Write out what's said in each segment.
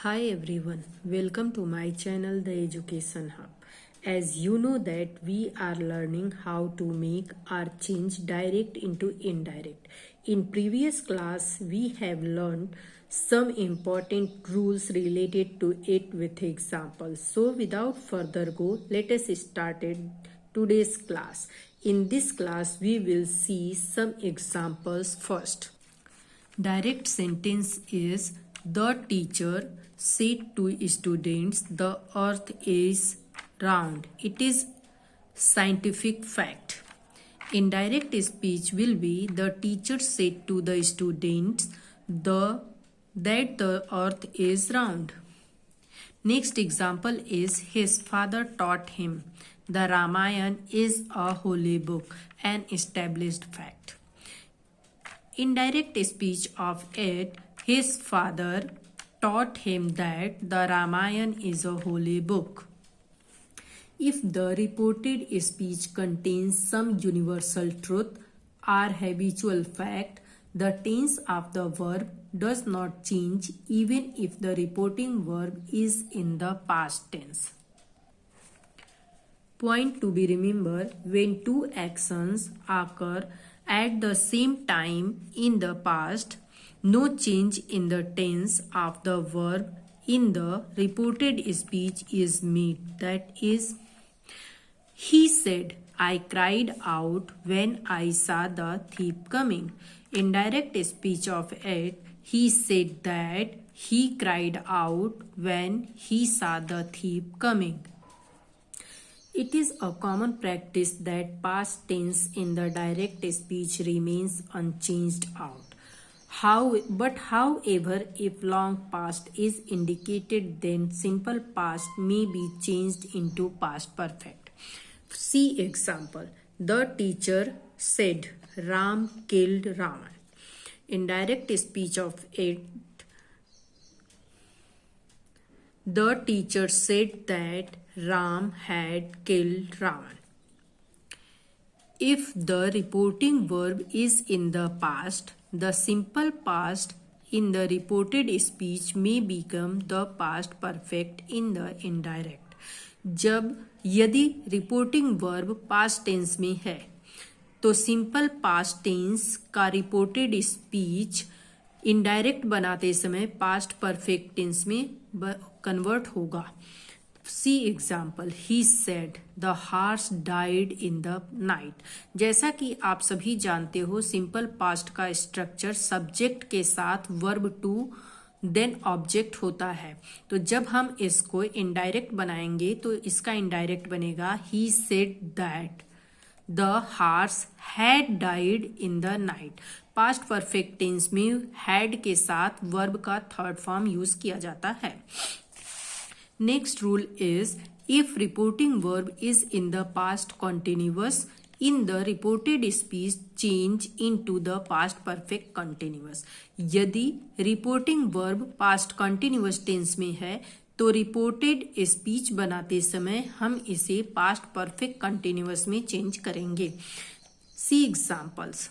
Hi everyone, welcome to my channel The Education Hub. As you know that we are learning how to make or change direct into indirect. In previous class we have learned some important rules related to it with examples. So without further go, let us start today's class. In this class we will see some examples first. Direct sentence is the teacher said to students the earth is round. It is scientific fact. Indirect speech will be the teacher said to the students that the earth is round. Next example is his father taught him. The Ramayana is a holy book, an established fact. Indirect speech of it, his father taught him that the Ramayana is a holy book. If the reported speech contains some universal truth or habitual fact, the tense of the verb does not change even if the reporting verb is in the past tense. Point to be remembered: when two actions occur at the same time in the past, no change in the tense of the verb in the reported speech is made. That is, he said, I cried out when I saw the thief coming. Indirect speech of it, he said that he cried out when he saw the thief coming. It is a common practice that past tense in the direct speech remains unchanged out. However, if long past is indicated, then simple past may be changed into past perfect. See example. The teacher said Ram killed Ravan. Indirect speech of it, the teacher said that Ram had killed Ravan. If the reporting verb is in the past, the simple past in the reported speech may become the past perfect in the indirect. यदि reporting verb past tense में है तो simple past tense का reported speech indirect बनाते समय past perfect tense में convert होगा. See example. He said the horse died in the night. जैसा कि आप सभी जानते हो, सिंपल पास्ट का स्ट्रक्चर सब्जेक्ट के साथ वर्ब टू देन ऑब्जेक्ट होता है. तो जब हम इसको इनडायरेक्ट बनाएंगे तो इसका इनडायरेक्ट बनेगा he said that the horse had died in the night. Past perfect tense में हैड के साथ वर्ब का थर्ड फॉर्म यूज किया जाता है. Next rule is, if reporting verb is in the past continuous, in the reported speech change into the past perfect continuous. यदि reporting verb past continuous tense में है तो reported speech बनाते समय हम इसे past perfect continuous में change करेंगे. See examples.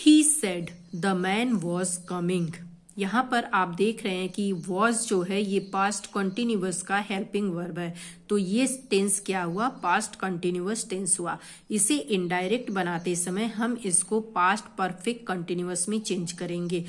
He said the man was coming. यहाँ पर आप देख रहे हैं कि वॉज जो है ये पास्ट कंटिन्यूअस का हेल्पिंग वर्ब है, तो ये टेंस क्या हुआ, पास्ट कंटिन्यूअस टेंस हुआ. इसे इनडायरेक्ट बनाते समय हम इसको पास्ट परफेक्ट कंटिन्यूअस में चेंज करेंगे.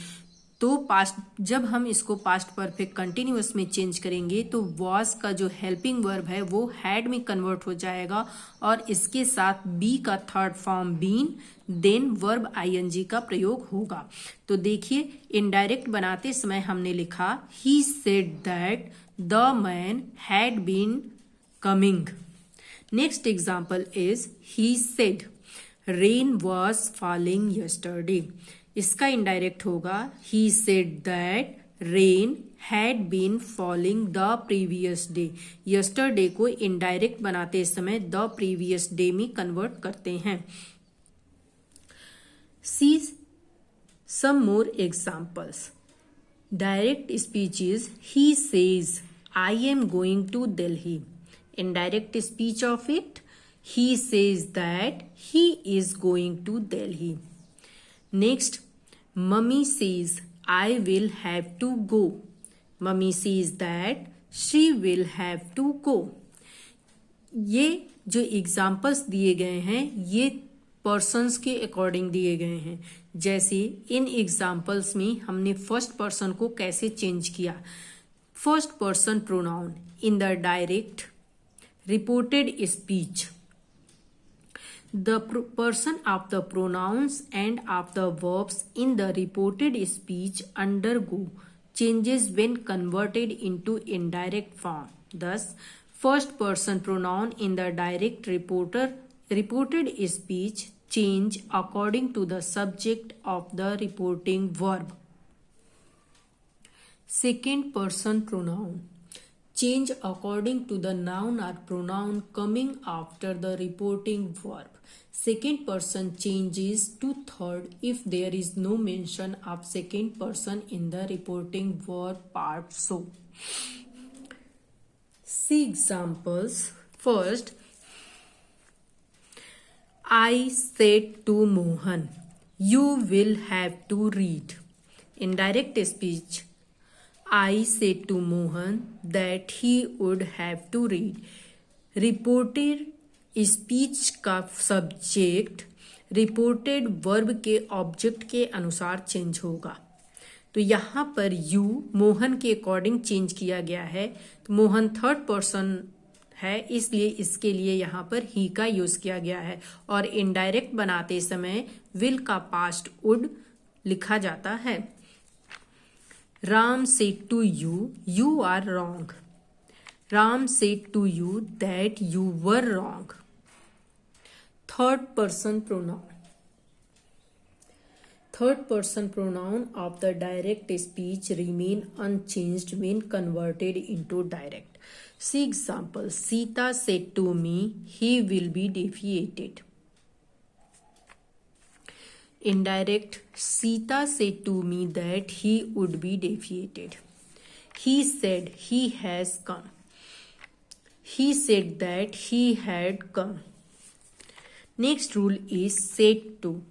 तो पास्ट जब हम इसको पास्ट परफेक्ट कंटिन्यूअस में चेंज करेंगे तो वॉज का जो हेल्पिंग वर्ब है वो हैड में कन्वर्ट हो जाएगा और इसके साथ बी का third form been then verb I N G का प्रयोग होगा. तो देखिए, इनडायरेक्ट बनाते समय हमने लिखा he said that the man had been coming. Next example is he said rain was falling yesterday. इसका इनडायरेक्ट होगा he said that rain had been falling the previous day. Yesterday को इनडायरेक्ट बनाते समय the previous day में convert करते हैं. See some more examples. Direct speech is he says I am going to Delhi. Indirect speech of it, he says that he is going to Delhi. Next, mummy says I will have to go. Mummy sees that she will have to go. ये जो examples दिए गए हैं ये persons के according दिए गए हैं। जैसे इन एग्जाम्पल्स में हमने फर्स्ट पर्सन को कैसे चेंज किया। First person pronoun in the direct reported speech, the person of the pronouns and of the verbs in the reported speech undergo changes when converted into indirect form. Thus, first person pronoun in the direct reported speech change according to the subject of the reporting verb. Second person pronoun change according to the noun or pronoun coming after the reporting verb. Second person changes to third if there is no mention of second person in the reporting verb part. So, see examples. First, I said to Mohan, you will have to read. In direct speech, I said to Mohan that he would have to read. Reported speech का subject reported verb के object के अनुसार change होगा। तो यहाँ पर you Mohan के according change किया गया है। तो मोहन थर्ड पर्सन है इसलिए इसके लिए यहाँ पर ही का यूज किया गया है। और इनडायरेक्ट बनाते समय विल का पास्ट वुड लिखा जाता है। Ram said to you, you are wrong. Ram said to you that you were wrong. Third person pronoun. Third person pronoun of the direct speech remain unchanged when converted into direct. See example. Sita said to me, he will be defeated. Indirect, Sita said to me that he would be defeated. He said he has come. He said that he had come. Next rule is said to.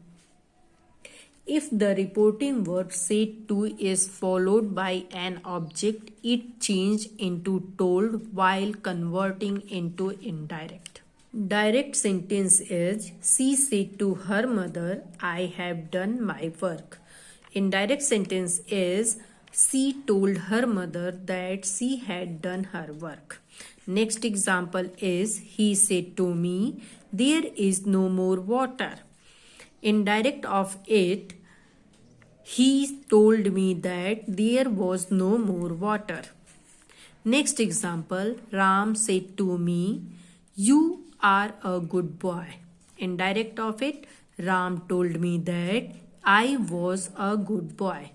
If the reporting verb said to is followed by an object, it changes into told while converting into indirect. Direct sentence is she said to her mother, I have done my work. Indirect sentence is she told her mother that she had done her work. Next example is he said to me, there is no more water. Indirect of it, he told me that there was no more water. Next example, Ram said to me, you are a good boy. Indirect of it, Ram told me that I was a good boy.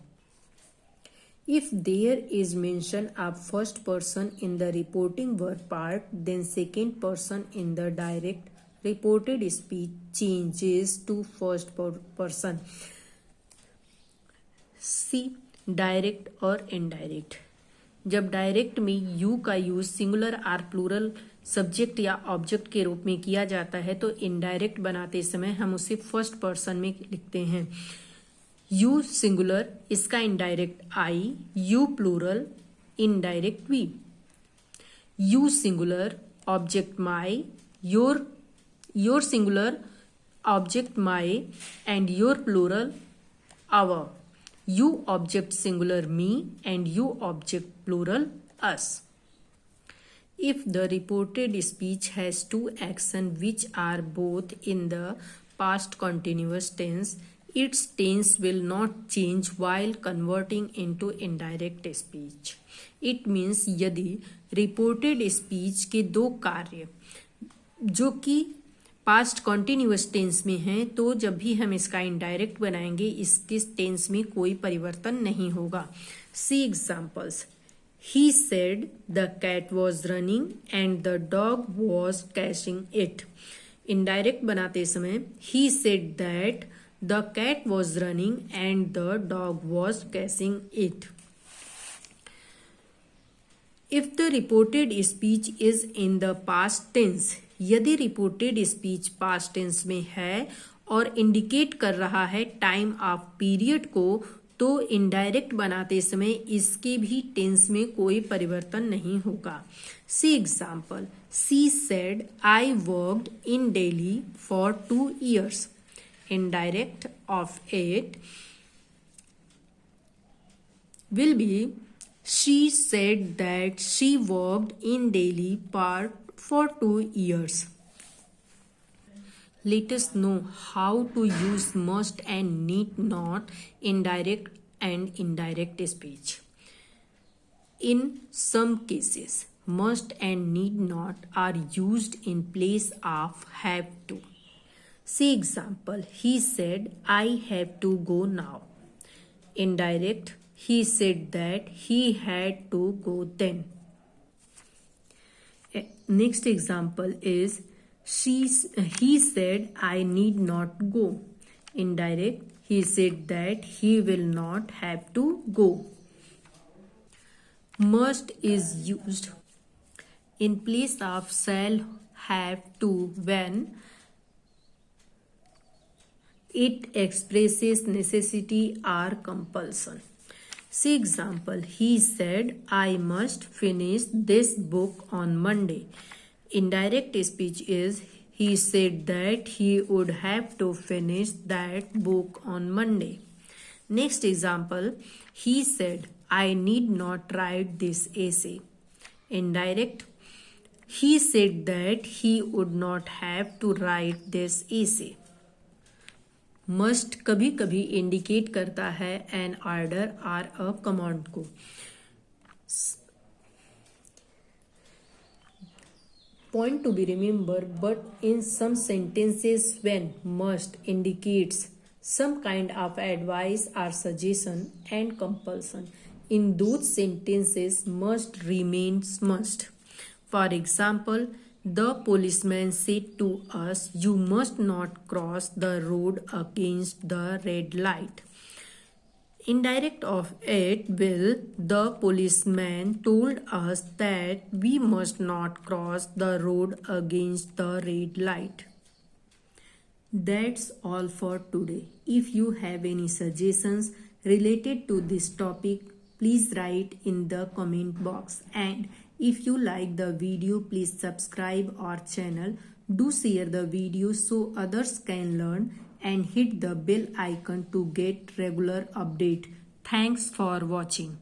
If there is mention of first person in the reporting verb part, then second person in the direct reported speech changes to first person. See direct और indirect. जब direct में you का use singular और plural subject या object के रूप में किया जाता है तो इनडायरेक्ट बनाते समय हम उसे फर्स्ट पर्सन में लिखते हैं। यू सिंगुलर, इसका indirect I, you plural, indirect we. You singular, object my, your singular, object my and your plural our. You object singular me and you object plural us. If the reported speech has two actions which are both in the past continuous tense, its tense will not change while converting into indirect speech. It means यदि reported speech के दो कार्य जो कि past continuous tense में है तो जब भी हम इसका इनडायरेक्ट बनाएंगे इसके टेंस में कोई परिवर्तन नहीं होगा। See examples. He said the cat was running and the dog was catching it. Indirect बनाते समय he said that the cat was running and the dog was catching it. If the reported speech is in the past tense, यदि reported speech past tense में है और indicate कर रहा है time of period को, तो इनडायरेक्ट बनाते समय इसके भी टेंस में कोई परिवर्तन नहीं होगा। See example, she said I worked in Delhi for 2 years. Indirect of it will be she said that she worked in Delhi for 2 years. Let us know how to use must and need not in direct and indirect speech. In some cases, must and need not are used in place of have to. See example, he said, I have to go now. Indirect, he said that he had to go then. Next example is, he said, I need not go. Indirect, he said that he will not have to go. Must is used in place of shall, have to when it expresses necessity or compulsion. See example, he said, I must finish this book on Monday. Indirect speech is, he said that he would have to finish that book on Monday. Next example, he said, I need not write this essay. Indirect, he said that he would not have to write this essay. Must कभी कभी indicate करता है an order और a command को। Point to be remember, but in some sentences when must indicates some kind of advice or suggestion and compulsion, in those sentences must remains must. For example, the policeman said to us, you must not cross the road against the red light. Indirect of it will, the policeman told us that we must not cross the road against the red light. That's all for today. If you have any suggestions related to this topic, please write in the comment box. And if you like the video, please subscribe our channel. Do share the video so others can learn and hit the bell icon to get regular update. Thanks for watching.